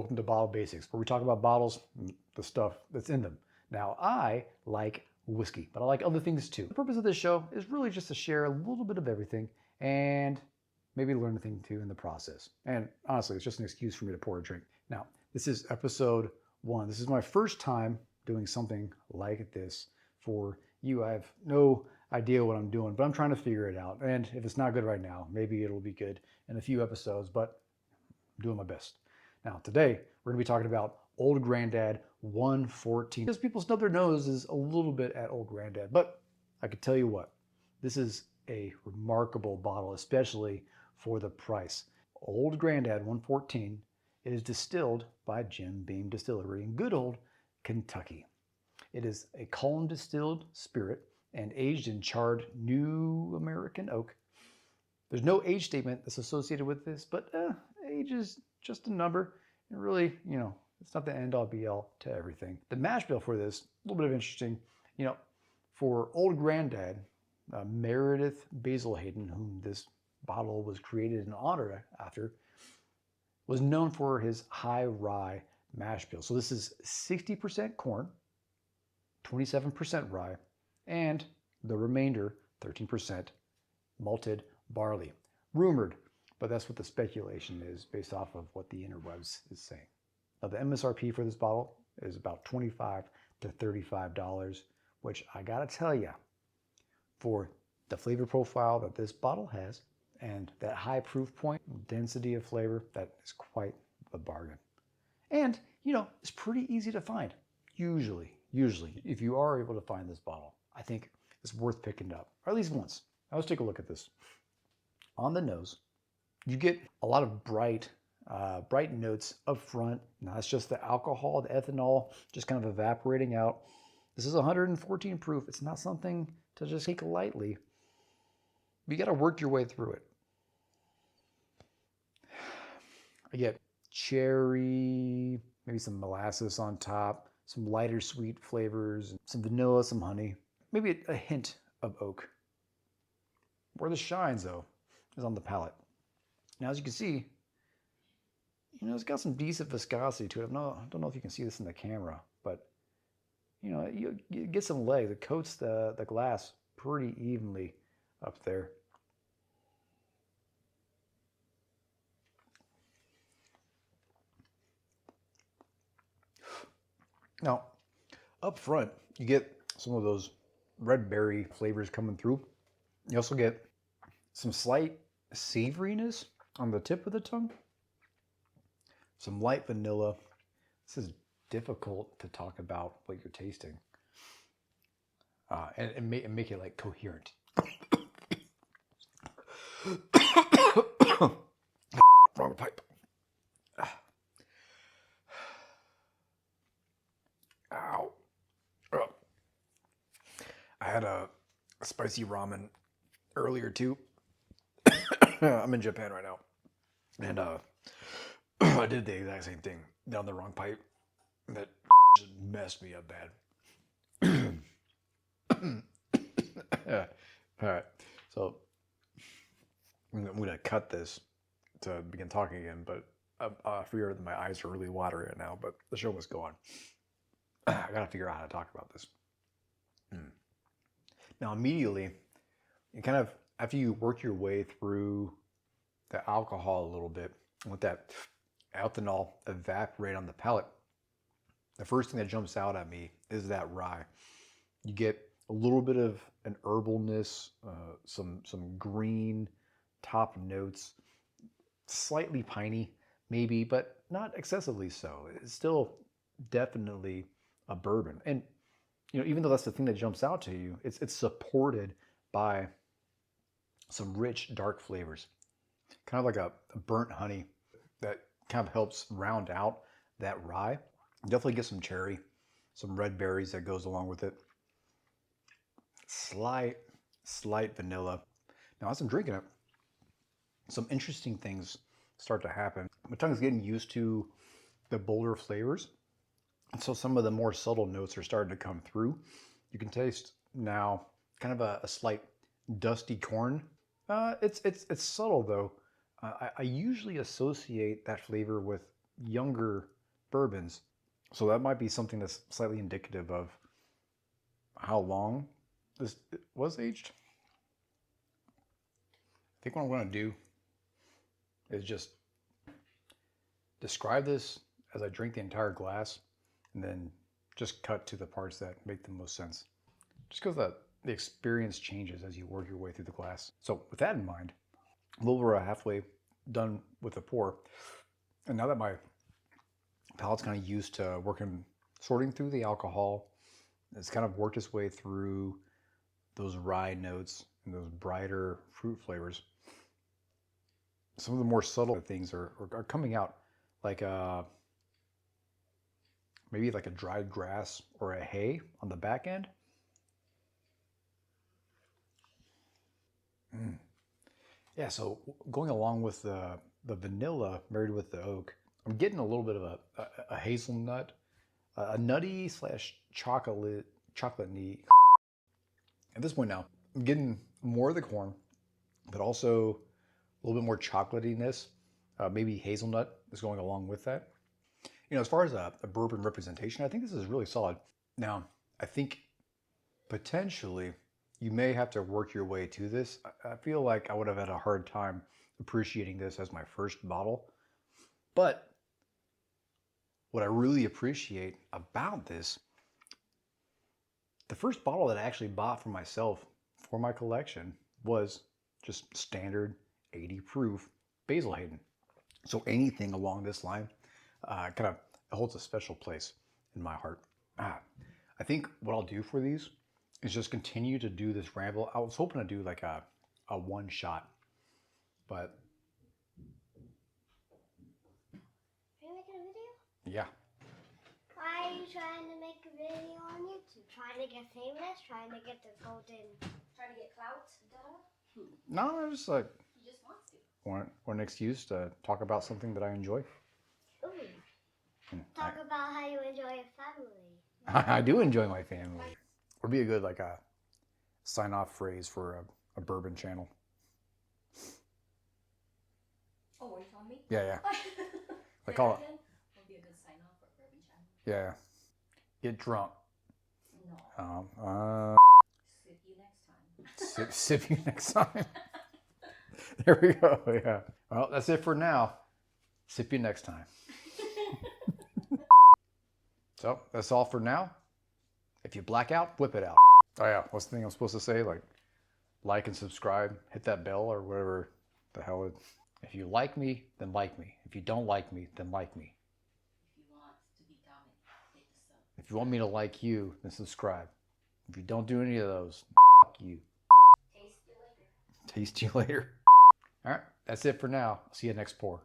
welcome to Bottle Basics, where we talk about bottles, the stuff that's in them. Now, I like whiskey, but I like other things too. The purpose of this show is really just to share a little bit of everything and maybe learn a thing too in the process. And honestly, it's just an excuse for me to pour a drink. Now, this is episode 1. This is my first time doing something like this for you. I have no idea what I'm doing, but I'm trying to figure it out. And if it's not good right now, maybe it'll be good in a few episodes, but I'm doing my best. Now, today, we're going to be talking about Old Grandad 114. Because people snub their noses a little bit at Old Grandad, but I can tell you what, this is a remarkable bottle, especially for the price. Old Grandad 114 is distilled by Jim Beam Distillery in good old Kentucky. It is a column distilled spirit and aged in charred New American oak. There's no age statement that's associated with this, but age is just a number. And really, it's not the end all be all to everything. The mash bill for this, a little bit of interesting, for Old Grandad, Meredith Basil Hayden, whom this bottle was created in honor after, was known for his high rye mash bill. So this is 60% corn, 27% rye, and the remainder, 13%, malted barley. Rumored, but that's what the speculation is based off of what the interwebs is saying. Now the MSRP for this bottle is about $25 to $35, which I gotta tell you, for the flavor profile that this bottle has and that high proof point, density of flavor, that is quite a bargain. And, it's pretty easy to find. Usually, if you are able to find this bottle, I think it's worth picking up, or at least once. Now let's take a look at this. On the nose, you get a lot of bright notes up front. Now it's just the alcohol, the ethanol, just kind of evaporating out. This is 114 proof. It's not something to just take lightly. You got to work your way through it. I get cherry, maybe some molasses on top, some lighter sweet flavors, some vanilla, some honey, maybe a hint of oak. Where this shines, though, is on the palate. Now, as you can see, it's got some decent viscosity to it. I don't know if you can see this in the camera, but, you get some legs. It coats the glass pretty evenly up there. Now, up front, you get some of those red berry flavors coming through. You also get some slight savoriness on the tip of the tongue. Some light vanilla. This is difficult to talk about what you're tasting. And make it like coherent. Wrong pipe. Ow. Oh. I had a spicy ramen earlier too. I'm in Japan right now. And I did the exact same thing down the wrong pipe. That just messed me up bad. Yeah. All right. So I'm going to cut this to begin talking again, but I figure that my eyes are really watery right now, but the show must go on. I got to figure out how to talk about this. Now, immediately, you kind of, after you work your way through the alcohol a little bit, with that ethanol evaporate on the palate, the first thing that jumps out at me is that rye. You get a little bit of an herbalness, some green top notes, slightly piney maybe, but not excessively so. It's still definitely a bourbon. And even though that's the thing that jumps out to you, it's supported by some rich dark flavors, kind of like a burnt honey that kind of helps round out that rye. Definitely get some cherry, some red berries that goes along with it. Slight vanilla. Now, as I'm drinking it, some interesting things start to happen. My tongue's getting used to the bolder flavors, and so some of the more subtle notes are starting to come through. You can taste now kind of a slight dusty corn. It's subtle though. I usually associate that flavor with younger bourbons. So that might be something that's slightly indicative of how long this was aged. I think what I'm going to do is just describe this as I drink the entire glass and then just cut to the parts that make the most sense. Just because the experience changes as you work your way through the glass. So with that in mind, a little over halfway done with the pour. And now that my palate's kind of used to sorting through the alcohol, it's kind of worked its way through those rye notes and those brighter fruit flavors. Some of the more subtle things are coming out, like maybe like a dried grass or a hay on the back end. Yeah, so going along with the vanilla married with the oak, I'm getting a little bit of a hazelnut, a nutty / chocolatey. At this point now, I'm getting more of the corn, but also a little bit more chocolatiness. Maybe hazelnut is going along with that. You know, as far as a bourbon representation, I think this is really solid. Now, I think potentially you may have to work your way to this. I feel like I would have had a hard time appreciating this as my first bottle. But what I really appreciate about this, the first bottle that I actually bought for myself for my collection was just standard 80 proof Basil Hayden. So anything along this line kind of holds a special place in my heart. I think what I'll do for these is just continue to do this ramble. I was hoping to do like a one shot, but Are you making a video? Yeah. Why are you trying to make a video on YouTube? Trying to get famous? Trying to get the golden... Trying to get clout? Duh. No, I just like He just wants to. want an excuse to talk about something that I enjoy. Ooh. Talk about how you enjoy your family. I do enjoy my family. Would be a good like a sign-off phrase for a bourbon channel. Oh, were you telling me? Yeah. Say call that it. again? Would be a good sign off for Bourbon Channel. Yeah. Get drunk. No. Sip you next time. Sip you next time. There we go. Yeah. Well, that's it for now. Sip you next time. So that's all for now. If you black out, whip it out. Oh yeah, what's the thing I'm supposed to say? Like and subscribe, hit that bell or whatever the hell it. If you like me, then like me. If you don't like me, then like me. If you want to be dominant, hit the sub. If you want me to like you, then subscribe. If you don't do any of those, fuck you. Taste you later. Taste you later. All right, that's it for now. See you next pour.